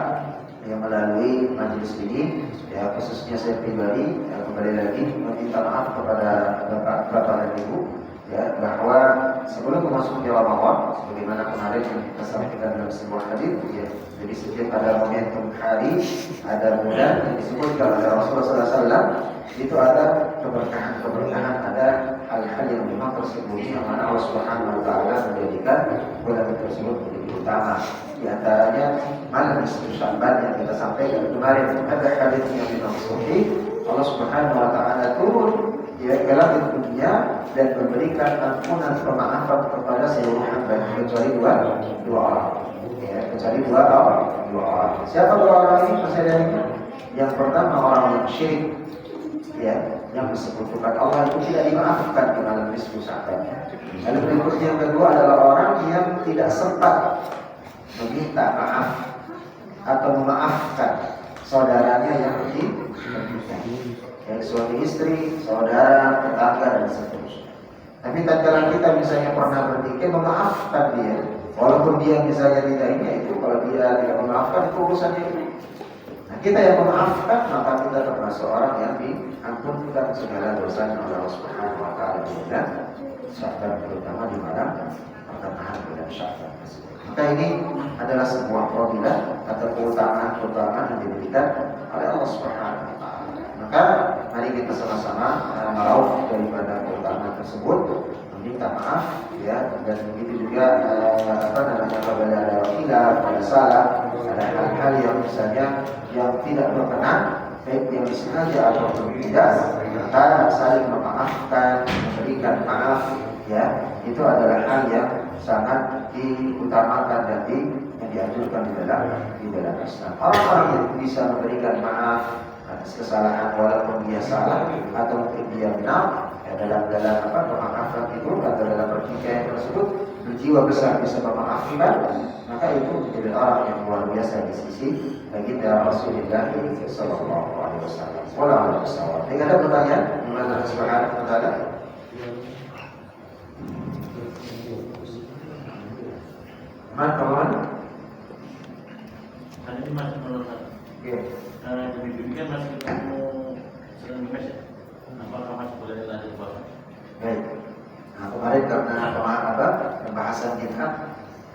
yang melalui majelis ini, ya, khususnya saya pribadi, ya, kembali lagi meminta maaf kepada Bapak dan Ibu, ya, bahwa sebelum memasuki Ramadan, sebagaimana kemarin yang kita sampaikan dalam sebuah hadis, ya, jadi setiap ada momentum hari, ada bulan yang disebutkan oleh Rasulullah SAW, itu ada keberkahan, ada hal-hal yang memang tersembunyi yang mana Allah Subhanahu wa taala menjadikan bulan tersebut menjadi utama. Di antaranya malam nisfu Sya'ban yang kita sampaikan kemarin, ada hadis yang memang sahih, Allah Subhanahu wa taala turun, ya, ke langit dunia dan memberikan ampunan pemaafan kepada seluruh hamba kecuali dua orang. Ya, kecuali dua orang. Siapa dua orang ini? Masih ada ini. Yang pertama orang yang syirik, ya, yang bersekutukan Allah itu tidak dimaafkan di malam nisfu Sya'ban. Lalu berikutnya yang kedua adalah orang yang tidak sempat meminta maaf atau memaafkan saudaranya yang berpisah, ya, suami istri, saudara, tetangga dan seterusnya. Tapi tatkala kita misalnya pernah berpikir memaafkan dia, walaupun dia misalnya tidak ini, itu kalau dia tidak memaafkan itu urusannya itu. Nah, kita yang memaafkan, maka kita termasuk orang yang diampunkan segala dosanya oleh Allah Subhanahu wa taala di bulan Sya'ban, terutama di malam pertengahan bulan Sya'ban tersebut. Maka ini adalah sebuah fadilah atau keutamaan yang diberikan oleh Allah Subhanahu wa taala. Maka mari kita sama-sama meraup daripada keutamaan tersebut, meminta maaf, ya, dan begitu juga apabila ada khilaf, ada salah, ada hal-hal yang misalnya yang tidak berkenan, baik yang disengaja ataupun tidak, maka saling memaafkan, memberikan maaf, ya, itu adalah hal yang sangat diutamakan dan yang dianjurkan di dalam Islam. Orang-orang yang bisa memberikan maaf atas kesalahan walaupun dia salah atau mungkin dia benar, ya, dalam pemaafan itu atau dalam pertikaian tersebut berjiwa besar bisa memaafkan, maka itu menjadi orang yang luar biasa di sisi baginda Rasulullah Sallallahu Alaihi Wasallam. Wallahu a'lam. Jika ada pertanyaan, gimana Subhanahu wa taala? Mana? Tadi masih menurut demikian masih ketemu sedang dimes ya? Apakah masih boleh lanjut Pak? Baik. Nah, kemarin karena pembahasan jihad,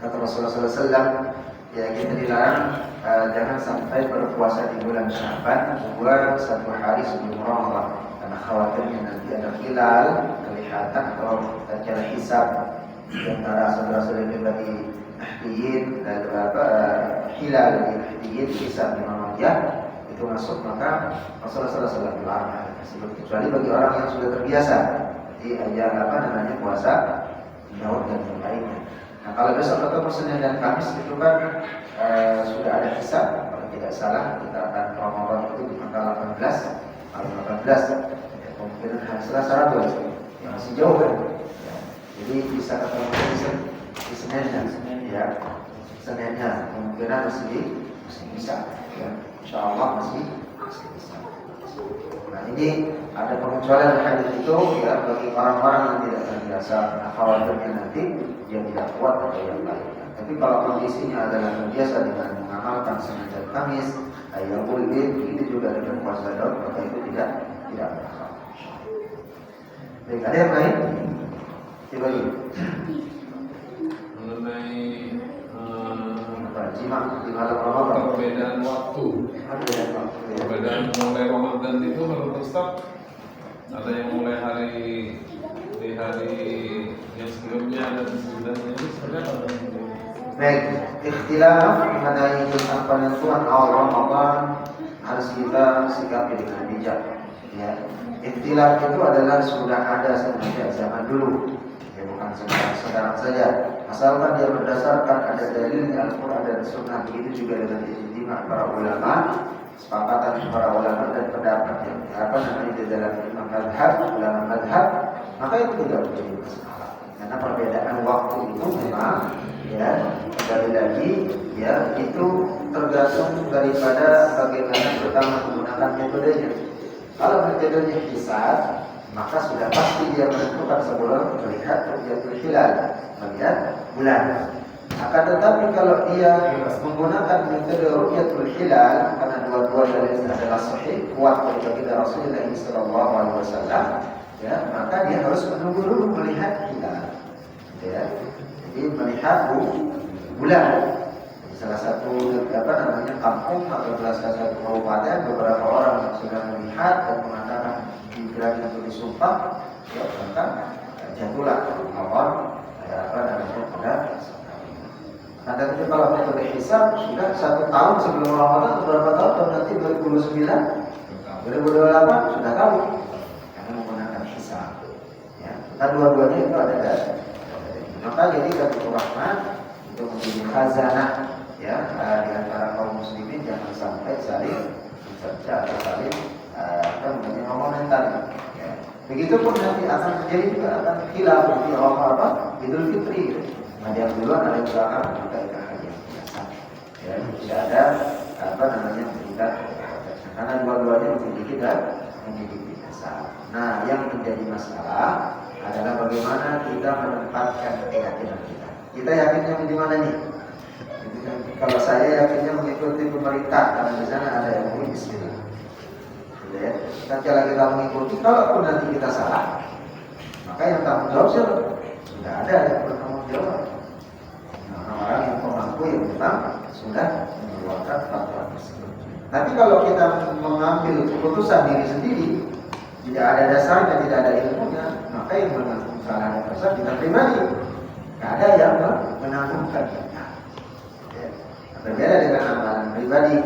kata Rasulullah SAW, ya, kita dilarang jangan sampai berpuasa di bulan Sya'ban satu hari sebelum Ramadan, karena khawatirnya nanti ada hilal kelihatan atau tatkala hisab di antara saudara-saudara kita di Nahdiyin dan hilal di Nahdiyin hisab di Muhammadiyah itu masuk, maka Rasulullah SAW melarang kecuali bagi orang yang sudah terbiasa di ajar puasa Daud dan yang lainnya. Nah, kalau besok atau Senin dan Kamis itu kan sudah ada hisab, kalau tidak salah kita akan Ramadan itu di tanggal 18 ya, kemungkinan hari Selasa Rabu yang masih jauh kan ya. Jadi bisa ketemu di Seninnya ya, Seninnya kemungkinan masih bisa ya, insya Allah masih bisa. Nah, ini ada pengecualian hadis itu ya bagi orang-orang yang tidak terbiasa, nah, khawatirnya nanti dia tidak kuat atau yang lainnya. Tapi kalau kondisinya adalah terbiasa dengan mengamalkan Senin dan Kamis, Ayyamul Bid, itu juga dengan puasa Daud, maka itu tidak berhak. Baik, ada yang lain? Coba dulu. Mengenai Jima di malam Ramadan. perbedaan waktu. Perbedaan waktu. Ya. Perbedaan mulai Ramadan itu menurut Ustaz ada yang mulai di hari yang sebelumnya dan sesudahnya itu sebenarnya apa? Baik, ikhtilaf mengenai tentang penentuan awal Ramadan harus kita sikapi dengan bijak. Ya, ikhtilaf itu adalah sudah ada semenjak zaman dulu, ya bukan sekarang saja. Asalkan dia berdasarkan ada dalilnya Al-Quran dan Sunnah, begitu juga dengan ijtima para ulama, kesepakatan para ulama dan pendapat yang di dalam ulama madhab, maka itu tidak menjadi masalah. Karena perbedaan waktu itu memang ya sekali lagi ya itu tergantung daripada bagaimana pertama menggunakan metodenya. Kalau metodenya hisab, maka sudah pasti dia menentukan sebelum melihat ru'yatul hilal, melihat bulan. Akan tetapi kalau dia menggunakan metode ru'yatul hilal, karena dua-dua dalilnya adalah sahih, kuat dari Rasulullah SAW, ya, maka dia harus menunggu dulu melihat hilal. Ya, jadi melihat bulan. Salah satu kampung atau salah satu kabupaten, beberapa orang yang sudah melihat dan mengatakan digerakkan untuk disumpah, ya maka jatuhlah awal pada Nah, tapi kalau metode hisab sudah 1 tahun sebelum Ramadan, berapa tahun nanti 2029, 2028 sudah tahu karena menggunakan hisab. Ya, nah dua-duanya itu ada dasar. Maka jadi Baitur Rahman itu menjadi khazanah ya di antara kaum muslimin, jangan sampai saling mencerca atau saling mengomentari. Ya. Begitupun nanti akan terjadi juga akan khilaf di apa Idul Fitri. Ada yang duluan, ada yang belakang, maka itu hal yang biasa. Ya, tidak ada berikat karena dua-duanya menjadi biasa. Nah, yang menjadi masalah adalah bagaimana kita menempatkan keyakinan kita. Kita yakinnya di mana nih? Kalau saya yakinnya mengikuti pemerintah, karena di sana ada yang Bismillah. Ya, kalau kita mengikuti, kalaupun nanti kita salah, maka yang tanggung jawab siapa? Sudah ada yang bertanggung jawab. Nah, orang yang pemangku yang memang sudah mengeluarkan fatwa tersebut. Tapi kalau kita mengambil keputusan diri sendiri, tidak ada dasarnya, tidak ada ilmunya, maka yang menanggung kesalahan tersebut kita pribadi. Tidak ada yang menanggungkan kita. Ya. Berbeda dengan amalan pribadi,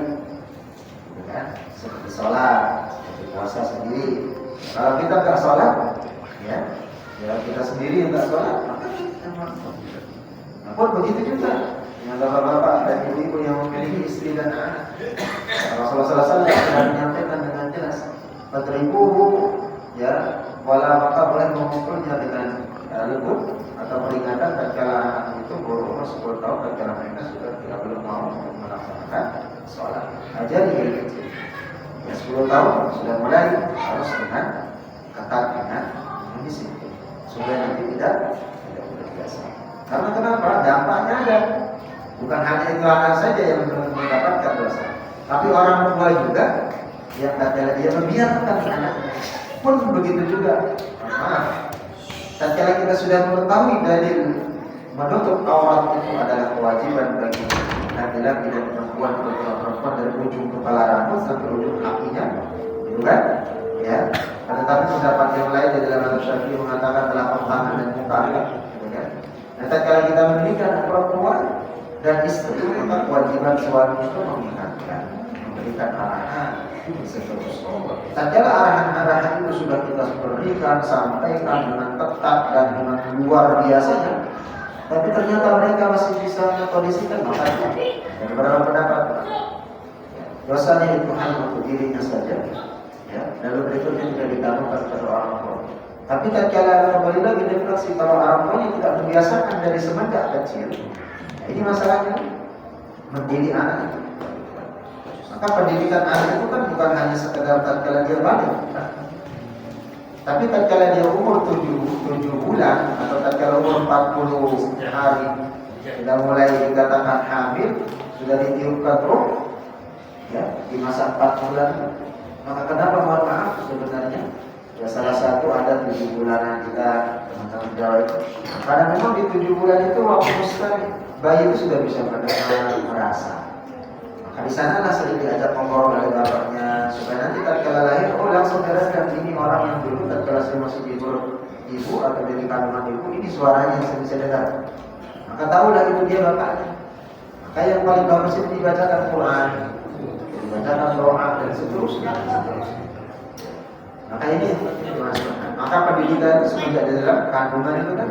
kan? Seperti sholat, seperti puasa sendiri. Kalau kita nggak sholat, ya kita sendiri yang nggak sholat, maka kita mampu. Namun begitu juga dengan bapak-bapak dan ibu-ibu yang memiliki istri dan anak. Rasulullah SAW sudah menyampaikan dengan jelas, "Fatribu ya, wala maka boleh memukulnya dengan lembut atau peringatan tatkala anak itu berumur 10 tahun, tatkala mereka sudah tidak belum mau melaksanakan sholat." Ajari kecil. Ya 10 tahun sudah mulai harus dengan ketat dengan disiplin. Supaya nanti tidak terbiasa. Karena kenapa? Dampaknya ada. Bukan hanya itu anak saja yang mendapatkan dosa, tapi orang tua juga yang tatkala dia membiarkan anaknya pun begitu juga. Tatkala kita sudah mengetahui dalil menutup aurat itu adalah kewajiban bagi laki-laki dan perempuan dari ujung kepala rambut sampai ujung kakinya, gitu kan? Ya, pada tetapi pendapat yang lain dari dalam Syafi'i mengatakan telapak tangan dan muka, gitu kan? Nah, tatkala kita mendirikan perempuan dan istri, maka kewajiban suami itu mengingatkan, memberikan arahan, seterusnya. Tatkala arahan-arahan itu sudah kita berikan, sampaikan dengan tepat dan dengan luar biasanya, tapi ternyata mereka masih bisa mengkondisikan, maka dan beberapa pendapat dosanya itu hanya untuk dirinya saja, ya. Lalu berikutnya tidak ditanggung kepada orang tua. Tapi tatkala kembali lagi refleksi, kalau orang tuanya tidak membiasakan dari semenjak kecil, ini masalahnya mendidik anak itu. Maka pendidikan anak itu kan bukan hanya sekedar tatkala dia balik, tapi tatkala dia umur 7 bulan atau tatkala umur 40 hari sudah mulai dikatakan hamil, sudah ditiupkan roh, ya, di masa 4 bulan. Maka kenapa, mohon maaf, sebenarnya ya salah satu ada 7 bulanan kita teman-teman Jawa itu, karena memang di 7 bulan itu waktu sekali bayi itu sudah bisa mendengar, merasa. Maka di sanalah sering diajak ngobrol oleh bapaknya supaya nanti tatkala lahir, oh langsung bereskan ini orang yang dulu tatkala saya masih di perut ibu atau di kandungan ibu, ini suaranya yang saya bisa dengar. Maka tahulah itu dia bapaknya. Maka yang paling bagus itu dibacakan Quran, dibacakan doa dan seterusnya. Maka ini maka pendidikan semenjak di dalam kandungan itu kan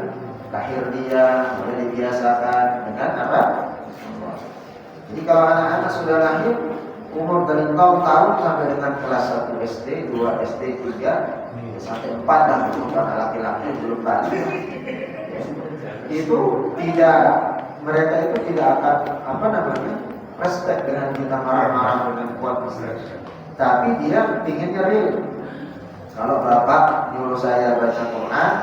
lahir dia mulai dibiasakan dengan apa? Jadi kalau anak-anak sudah lahir umur dari 0 tahun sampai dengan kelas 1 SD, 2 SD, 3 sampai 4 lah, karena laki-laki belum balik, itu tidak, mereka itu tidak akan apa namanya respect dengan kita marah-marah dengan kuat, tapi dia pinginnya real. Kalau bapak nyuruh saya baca Quran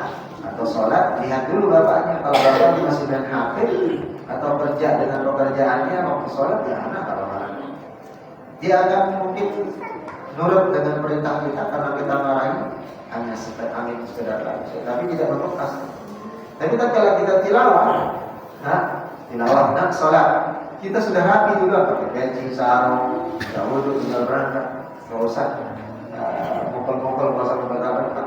atau sholat, lihat dulu bapaknya. Kalau bapak masih main HP atau kerja dengan pekerjaannya waktu sholat, ya anak kalau marah, dia akan mungkin nurut dengan perintah kita karena kita marahi hanya sekedar tapi tidak membekas. Tapi kalau kita tilawah, sholat, kita sudah rapi juga pakai peci, sarung, tidak wudhu, tinggal berangkat, nggak usah mukul-mukul, nggak usah membaca-baca,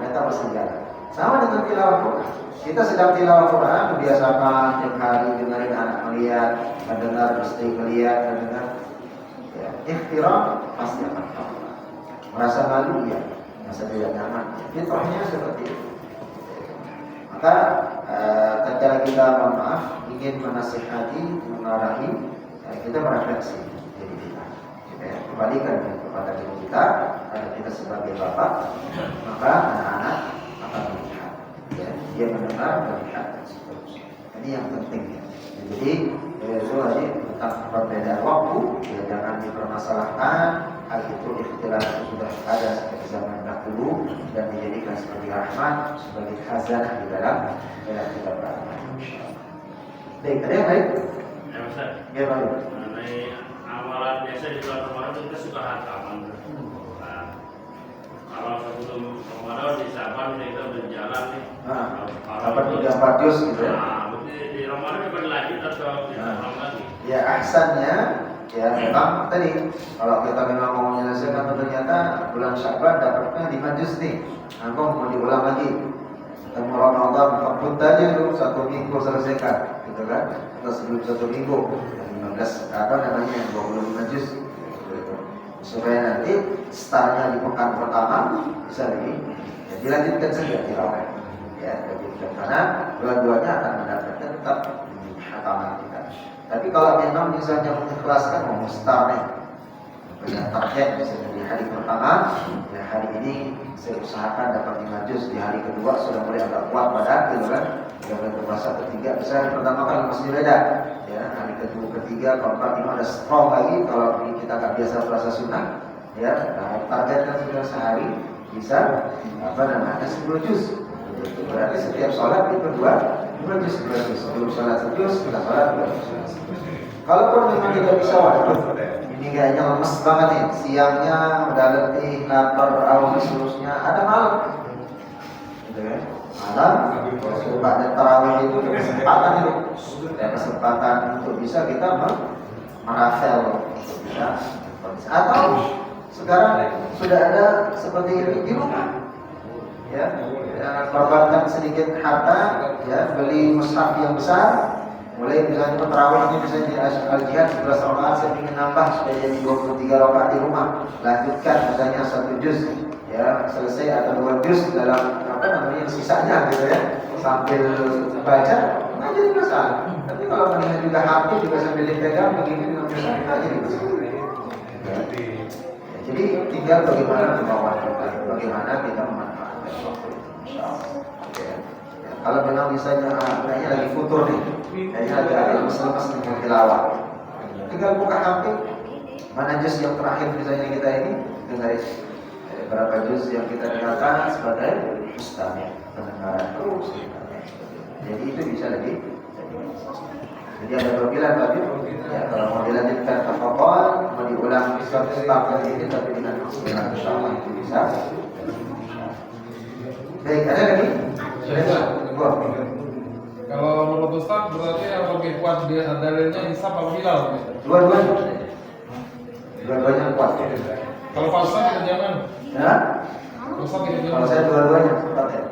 mereka pasti jalan. Sama dengan tilawah Quran. Kita sedang tilawah Quran, membiasakan tiap hari dengerin anak melihat, mendengar istri melihat, mendengar. Ya, ikhtiram pasti akan tahu. Merasa malu ya, merasa tidak nyaman. Fitrahnya seperti itu. Maka tatkala kita ingin menasihati, mengarahi, kita merefleksi diri kita. Ya, kembalikan kepada diri kita, karena kita sebagai bapak, maka anak-anak akan melihat, ya, dia mendengar, melihat dan seterusnya. Ini yang penting ya. Jadi itu tadi tentang perbedaan waktu, ya, jangan dipermasalahkan. Hal itu ikhtilaf itu sudah ada sejak zaman dahulu dan dijadikan sebagai rahmat, sebagai khazanah di dalam kita beramal. Baik, ada yang lain? Ya Ustaz. Ya baik. Mengenai amalan biasa di bulan Ramadan kita suka hataman. Nah, kalau sebelum Ramadan di Syaban kita berjalan nih. Apa 3-4 juz gitu ya? Nah, di Ramadan berlanjut atau kita lagi? Ya ahsannya, ya memang tadi kalau kita memang mau menyelesaikan, ternyata bulan Syaban dapatnya 5 juz nih, engkau mau diulang lagi. Ketemu Ramadan, kabut aja dulu 1 minggu selesaikan, gitu kan? Atau sebelum 1 minggu, 15 apa namanya 25 juz, gitu. Supaya nanti startnya di pekan pertama bisa dilanjutkan saja tilawah, ya, dilanjutkan karena dua-duanya akan mendapatkan tetap hataman kita. Tapi kalau memang misalnya mengikhlaskan, mau mustarnya punya target misalnya di hari pertama, ya hari ini saya usahakan dapat 5 juz, di hari kedua sudah mulai agak kuat pada gitu kan, sudah mulai berpuasa ketiga, bisa hari pertama kan masih beda, ya hari kedua, ketiga, keempat ini ada strong lagi. Kalau kita nggak biasa puasa sunnah, ya, nah, targetkan sudah sehari bisa apa namanya 10 juz. Berarti setiap sholat itu 2 juz, sebelum sholat 1 juz, setelah sholat 2 juz. Kalaupun memang tidak bisa, waduh, ini kayaknya lemes banget nih, siangnya udah letih, lapar, awal seterusnya, ada malam, gitu kan? Malam, pada tarawih itu ada kesempatan itu, ada kesempatan untuk bisa kita merafel, bisa. Atau Sekarang sudah ada seperti ini di rumah. Ya, korbankan sedikit harta, ya, beli mushaf yang besar, mulai misalnya terawih ini misalnya di Al-Jihad 11 rakaat, saya ingin nambah supaya jadi 23 rakaat di rumah, lanjutkan misalnya 1 juz, ya, selesai atau 2 juz dalam apa namanya sisanya gitu ya, sambil baca, nggak jadi masalah. Tapi kalau mendingan juga hafid juga sambil dipegang begini dengan mushaf, nggak jadi masalah. Ya. Jadi tinggal bagaimana kemauan kita, bagaimana kita memanfaatkan waktu. Ya. Kalau memang misalnya kayaknya lagi futur nih, kayaknya lagi ada lemes-lemes nih mau tilawah, tinggal buka hafid, mana juz yang terakhir misalnya kita ini dengarin berapa juz yang kita dengarkan sebagai mustami' pendengaran terus. Jadi itu bisa lebih. Jadi ada perbilan tadi, ya, kalau mau dilanjutkan tafadhol, mau diulang staf ini tapi dengan insyaallah itu bisa. Baik, ada lagi? Kalau menurut Ustaz berarti yang lebih kuat dia dalilnya hisab atau hilal? Dua-duanya. Dua-duanya kuat. Kalau pasal kita jangan. Ya? Ustaz kita jangan. Kalau saya dua-duanya kuat ya.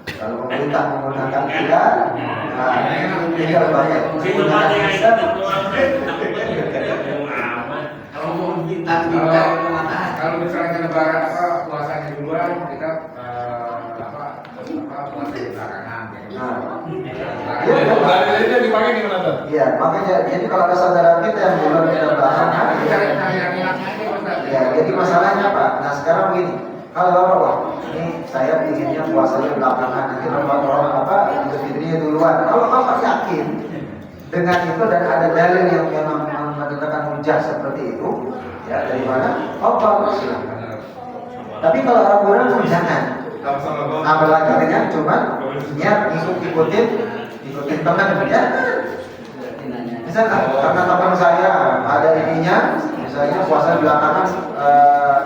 Kalau pemerintah menggunakan hilal, nah tinggal banyak menggunakan hisab. Kalau misalnya lebaran puasanya duluan, kita puasa di belakangan. Dalilnya dipakai gimana tuh? Iya, makanya jadi kalau ada saudara kita yang belum kita bahas, ya, jadi masalahnya apa? Nah sekarang begini, kalau bapak wah, ini saya inginnya puasanya belakangan, nanti orang apa, Idul Fitrinya duluan. Kalau bapak yakin dengan itu dan ada dalil yang memang menetapkan hujah seperti itu, ya dari mana? Oh bapak silakan. Tapi kalau ragu-ragu jangan. Apalagi dengan cuma niat ikutin teman ya. Misalnya karena teman saya ada ininya, misalnya puasa belakangan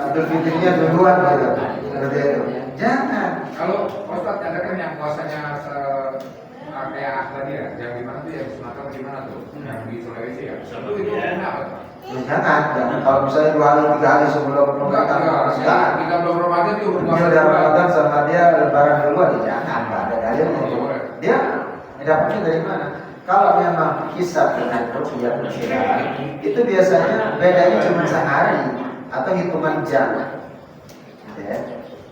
Idul Fitrinya duluan gitu. Seperti itu. Jangan. Kalau Ustaz ada kan yang puasanya kayak tadi ya, yang di mana tuh yang Sumatera di mana tuh? Yang di Sulawesi ya. Itu apa? Ya, jangan. Kalau misalnya 2 hari 3 hari sebelum Ramadan, jangan. 13 Ramadan itu Dia udah Ramadan sama dia lebaran duluan, ya jangan. Nggak ada dalilnya. Dia dapatnya dari mana? Kalau memang hisab dengan ruqyah perkiraan, itu biasanya bedanya cuma sehari atau hitungan jam. Gitu ya.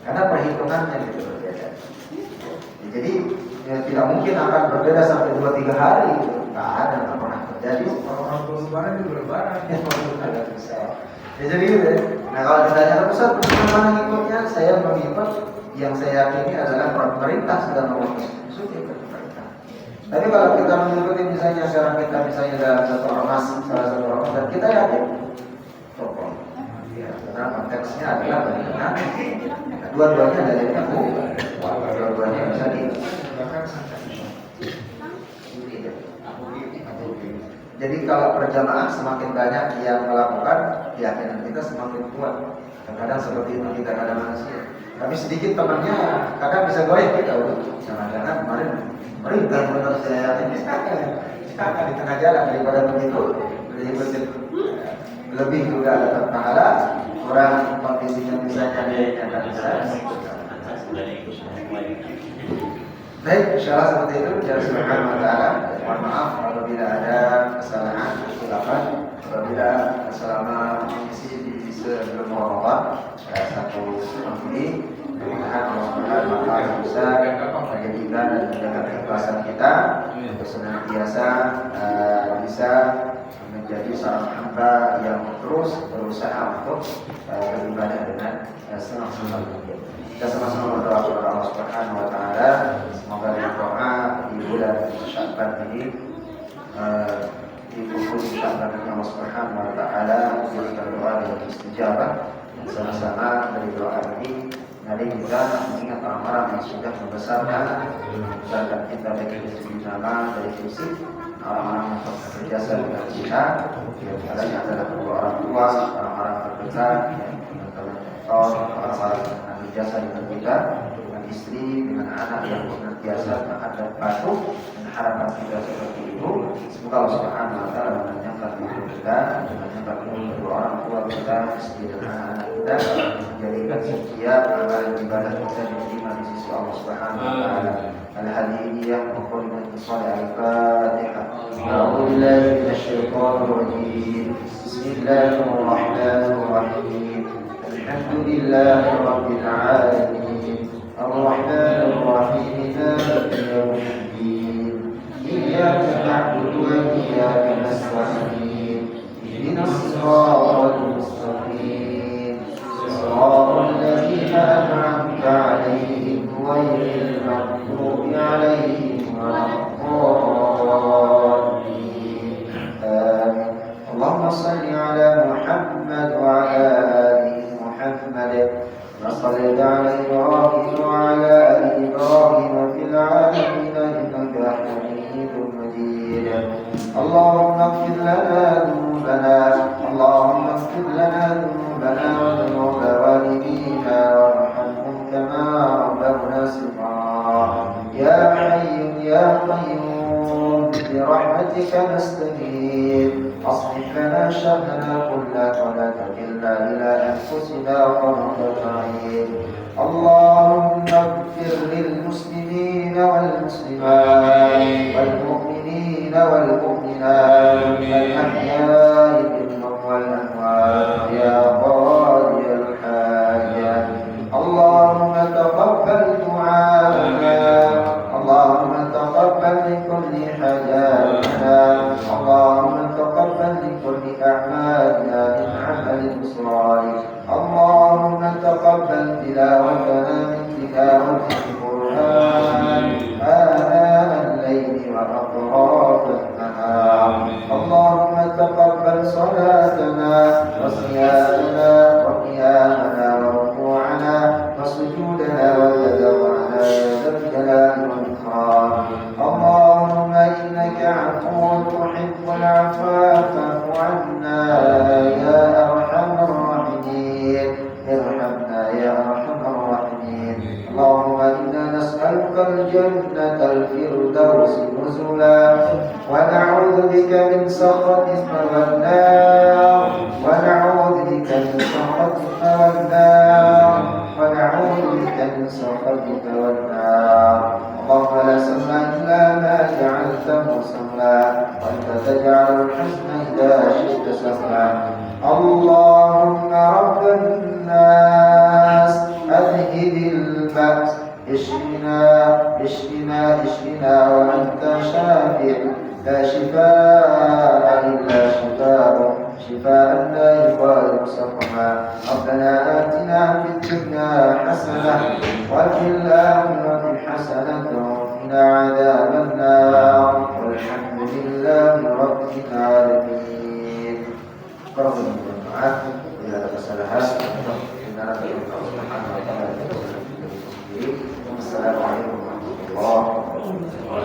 Karena perhitungannya gitu berbeda. Jadi ya, tidak mungkin akan berbeda sampai 2-3 hari. Nggak ada, nggak pernah terjadi. Orang lebaran itu lebaran. Ya jadi gitu ya. Nah kalau ditanya Ustaz, bagaimana ngikutnya? Saya mengikut yang saya yakini adalah pemerintah sedang memutus. Tapi kalau kita mengikuti misalnya sekarang kita misalnya dalam satu ormas, salah satu ormas, dan kita yakin tokoh. Ya, karena konteksnya adalah bagaimana dua-duanya dalilnya dua-duanya bisa di. Jadi kalau berjamaah semakin banyak yang melakukan, keyakinan kita semakin kuat. Kadang-kadang seperti itu kita kadang manusia. Tapi sedikit temannya kadang bisa goyah kita udah. Jangan-jangan kemarin perintah menurut saya ini jangan di tengah jalan daripada begitu lebih juga dapat pahala. Orang kondisinya misalnya dia akan bisa. Baik, insyaallah seperti itu. Ya subhanahu wa ta'ala. Mohon maaf apabila ada kesalahan, silakan. Apabila selama mengisi di sebelum Ramadan satu ini, mudah-mudahan Allah Subhanahu wa ta'ala bisa menjadikan dan menjaga keikhlasan kita untuk senantiasa bisa menjadi seorang hamba yang terus berusaha untuk beribadah dengan senang-senang. Kita sama-sama berdoa kepada Allah Subhanahu wa ta'ala, semoga doa di bulan Sya'ban ini di bulan Sya'ban ini Allah Subhanahu wa ta'ala memberikan doa yang istijabah. Sama-sama dari doa ini mari kita mengingat orang-orang yang sudah membesarkan kita dari segi nama, dari fisik, orang-orang yang berjasa dengan kita, diantaranya adalah kedua orang tua, orang-orang terdekat, orang-orang yang berjasa dengan kita, dengan istri, dengan anak yang senantiasa menghadap patuh, harapan kita seperti itu. Semoga Allah Subhanahu wa taala menanyakan hidup kita, menanyakan kedua orang tua kita, istri dan anak-anak kita, menjadikan setiap amalan ibadah kita diterima di sisi Allah Subhanahu wa taala. Al-Hadiyah wa qul al-Fatihah. A'udzu billahi minasyaitonir rajim. Bismillahirrahmanirrahim. Alhamdulillahi rabbil alamin. Ar-Rahmanir Rahim. Maliki yaumiddin. Iyyaka na'budu wa iyyaka nasta'in. Ihdinas siratal mustaqim. Siratal ladzina an'amta 'alaihim ghairil maghdubi 'alaihim waladdallin. Amin. Allahumma shalli 'ala Muhammad wa 'ala ali Muhammad. وصلِّ على إبراهيم وعلى آل إبراهيم في العالمين إنك حميد مجيد. اللهم اغفر لنا ذنوبنا، اللهم اغفر لنا ذنوبنا وذنوب والدينا وارحمهم كما ربونا صغارا. يا حي يا قيوم برحمتك نستغيث. أصلح لنا شأننا كله ولا تكلنا إلى أنفسنا طرفة عين. اللهم اغفر للمسلمين والمسلمات والمؤمنين والمؤمنات الأحياء منهم والأموات يا قاضي الحاجات. اللهم تقبل دعاءنا، اللهم تقبل لكل حاجاتنا، اللهم تقبل لكل أعمالنا من عمل صالح. اللهم تقبل تلاوتنا من تلاوة القرآن آناء الليل وأطراف النهار. اللهم تقبل صلاتنا وصيامنا وقيامنا وركوعنا وسجودنا وتدبرنا يا ذا الجلال والإكرام. اللهم إنك عفو تحب العفو فاعف عنا يا أرحم الراحمين. ارحمنا يا أرحم الراحمين. اللهم إنا نسألك الجنة الفردوس نزلا ونعوذ بك من سخطك والنار، ونعوذ بك من سخطك والنار، ونعوذ بك من سخطك والنار. اللهم لا سهل إلا ما جعلته سهلا، وأنت تجعل الحزن إذا شئت سهلا. اللهم رب الناس أذهب البأس، اشفنا اشفنا اشفنا وأنت شافع، لا شفاء إلا شفاءك، شفاء لا يغادر سقما. ربنا آتنا في الدنيا حسنة وفي الآخرة حسنة وقنا عذاب النار. والحمد لله رب العالمين. ربنا معكم إلى kesalahan إننا بإذن الله سبحانه وتعالى. Assalamualaikum warahmatullahi wabarakatuh.